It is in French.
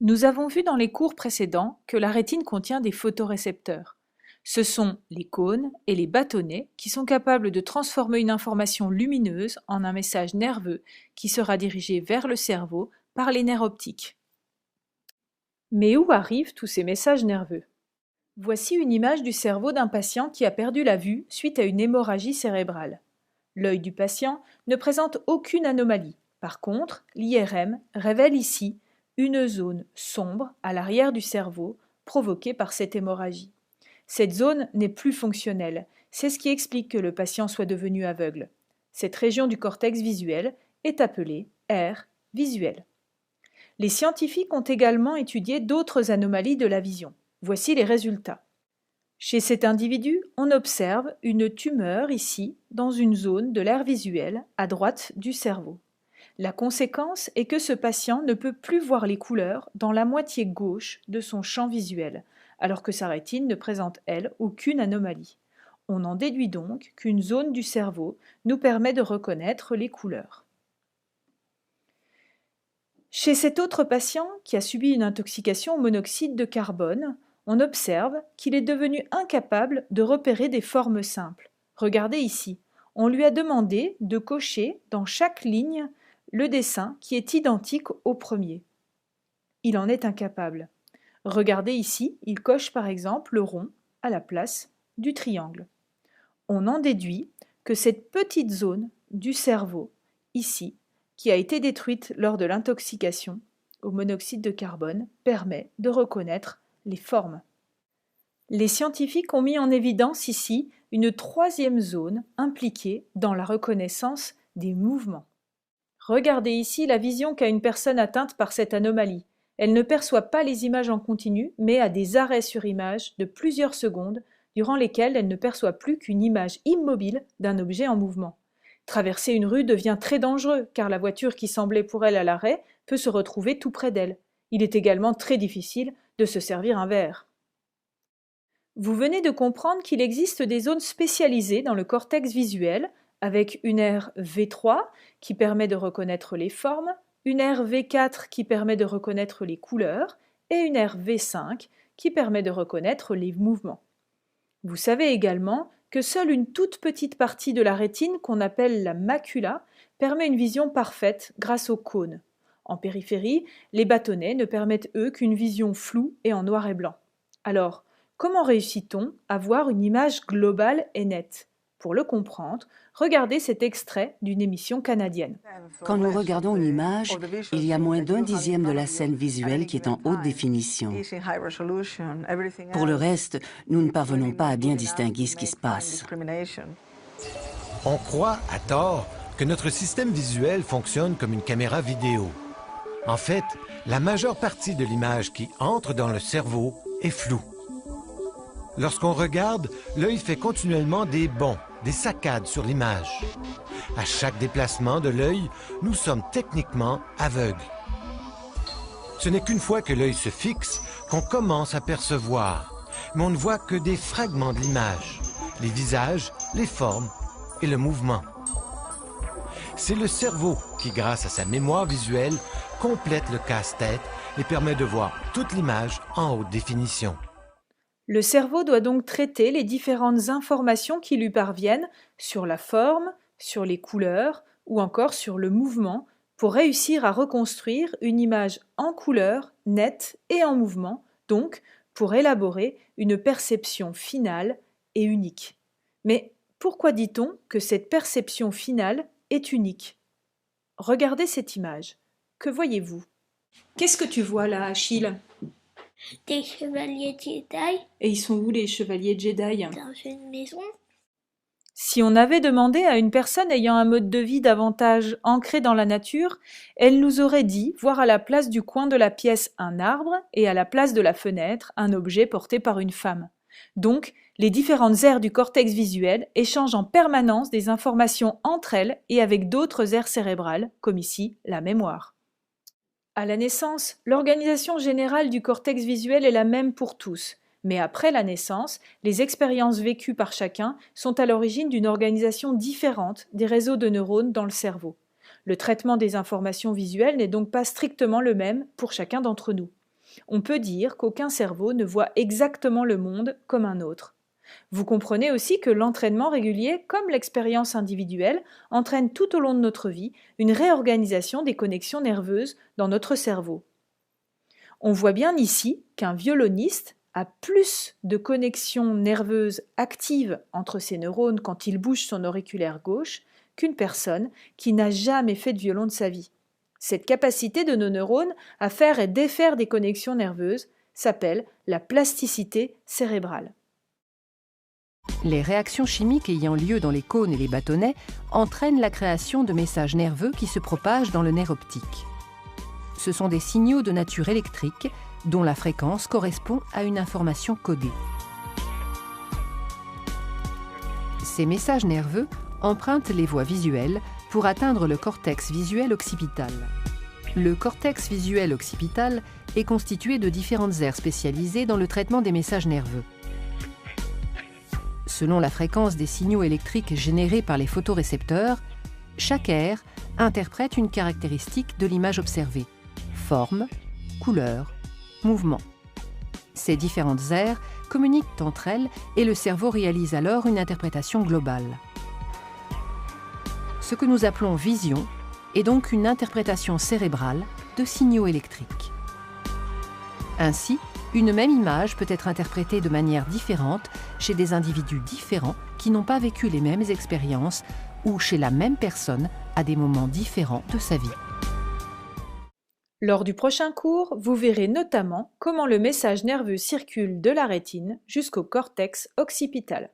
Nous avons vu dans les cours précédents que la rétine contient des photorécepteurs. Ce sont les cônes et les bâtonnets qui sont capables de transformer une information lumineuse en un message nerveux qui sera dirigé vers le cerveau par les nerfs optiques. Mais où arrivent tous ces messages nerveux? Voici une image du cerveau d'un patient qui a perdu la vue suite à une hémorragie cérébrale. L'œil du patient ne présente aucune anomalie. Par contre, l'IRM révèle ici une zone sombre à l'arrière du cerveau provoquée par cette hémorragie. Cette zone n'est plus fonctionnelle, c'est ce qui explique que le patient soit devenu aveugle. Cette région du cortex visuel est appelée aire visuelle. Les scientifiques ont également étudié d'autres anomalies de la vision. Voici les résultats. Chez cet individu, on observe une tumeur ici, dans une zone de l'aire visuelle à droite du cerveau. La conséquence est que ce patient ne peut plus voir les couleurs dans la moitié gauche de son champ visuel, alors que sa rétine ne présente, elle, aucune anomalie. On en déduit donc qu'une zone du cerveau nous permet de reconnaître les couleurs. Chez cet autre patient qui a subi une intoxication au monoxyde de carbone, on observe qu'il est devenu incapable de repérer des formes simples. Regardez ici, on lui a demandé de cocher dans chaque ligne le dessin qui est identique au premier. Il en est incapable. Regardez ici, il coche par exemple le rond à la place du triangle. On en déduit que cette petite zone du cerveau, ici, qui a été détruite lors de l'intoxication au monoxyde de carbone, permet de reconnaître les formes. Les scientifiques ont mis en évidence ici une troisième zone impliquée dans la reconnaissance des mouvements. Regardez ici la vision qu'a une personne atteinte par cette anomalie. Elle ne perçoit pas les images en continu, mais a des arrêts sur image de plusieurs secondes, durant lesquels elle ne perçoit plus qu'une image immobile d'un objet en mouvement. Traverser une rue devient très dangereux, car la voiture qui semblait pour elle à l'arrêt peut se retrouver tout près d'elle. Il est également très difficile de se servir un verre. Vous venez de comprendre qu'il existe des zones spécialisées dans le cortex visuel, avec une aire V3 qui permet de reconnaître les formes, une aire V4 qui permet de reconnaître les couleurs et une aire V5 qui permet de reconnaître les mouvements. Vous savez également que seule une toute petite partie de la rétine qu'on appelle la macula permet une vision parfaite grâce aux cônes. En périphérie, les bâtonnets ne permettent eux qu'une vision floue et en noir et blanc. Alors, comment réussit-on à voir une image globale et nette? Pour le comprendre, regardez cet extrait d'une émission canadienne. Quand nous regardons une image, il y a moins d'un dixième de la scène visuelle qui est en haute définition. Pour le reste, nous ne parvenons pas à bien distinguer ce qui se passe. On croit, à tort, que notre système visuel fonctionne comme une caméra vidéo. En fait, la majeure partie de l'image qui entre dans le cerveau est floue. Lorsqu'on regarde, l'œil fait continuellement des bonds, des saccades sur l'image. À chaque déplacement de l'œil, nous sommes techniquement aveugles. Ce n'est qu'une fois que l'œil se fixe qu'on commence à percevoir, mais on ne voit que des fragments de l'image, les visages, les formes et le mouvement. C'est le cerveau qui, grâce à sa mémoire visuelle, complète le casse-tête et permet de voir toute l'image en haute définition. Le cerveau doit donc traiter les différentes informations qui lui parviennent sur la forme, sur les couleurs ou encore sur le mouvement pour réussir à reconstruire une image en couleur, nette et en mouvement, donc pour élaborer une perception finale et unique. Mais pourquoi dit-on que cette perception finale est unique? Regardez cette image. Que voyez-vous? Qu'est-ce que tu vois là, Achille? Des chevaliers Jedi Et ils sont où les chevaliers Jedi? dans une maison. Si on avait demandé à une personne ayant un mode de vie davantage ancré dans la nature, elle nous aurait dit voir à la place du coin de la pièce un arbre et à la place de la fenêtre un objet porté par une femme. Donc, les différentes aires du cortex visuel échangent en permanence des informations entre elles et avec d'autres aires cérébrales, comme ici la mémoire. À la naissance, l'organisation générale du cortex visuel est la même pour tous. Mais après la naissance, les expériences vécues par chacun sont à l'origine d'une organisation différente des réseaux de neurones dans le cerveau. Le traitement des informations visuelles n'est donc pas strictement le même pour chacun d'entre nous. On peut dire qu'aucun cerveau ne voit exactement le monde comme un autre. Vous comprenez aussi que l'entraînement régulier, comme l'expérience individuelle, entraîne tout au long de notre vie une réorganisation des connexions nerveuses dans notre cerveau. On voit bien ici qu'un violoniste a plus de connexions nerveuses actives entre ses neurones quand il bouge son auriculaire gauche qu'une personne qui n'a jamais fait de violon de sa vie. Cette capacité de nos neurones à faire et défaire des connexions nerveuses s'appelle la plasticité cérébrale. Les réactions chimiques ayant lieu dans les cônes et les bâtonnets entraînent la création de messages nerveux qui se propagent dans le nerf optique. Ce sont des signaux de nature électrique dont la fréquence correspond à une information codée. Ces messages nerveux empruntent les voies visuelles pour atteindre le cortex visuel occipital. Le cortex visuel occipital est constitué de différentes aires spécialisées dans le traitement des messages nerveux. Selon la fréquence des signaux électriques générés par les photorécepteurs, chaque aire interprète une caractéristique de l'image observée: forme, couleur, mouvement. Ces différentes aires communiquent entre elles et le cerveau réalise alors une interprétation globale. Ce que nous appelons vision est donc une interprétation cérébrale de signaux électriques. Ainsi, une même image peut être interprétée de manière différente chez des individus différents qui n'ont pas vécu les mêmes expériences ou chez la même personne à des moments différents de sa vie. Lors du prochain cours, vous verrez notamment comment le message nerveux circule de la rétine jusqu'au cortex occipital.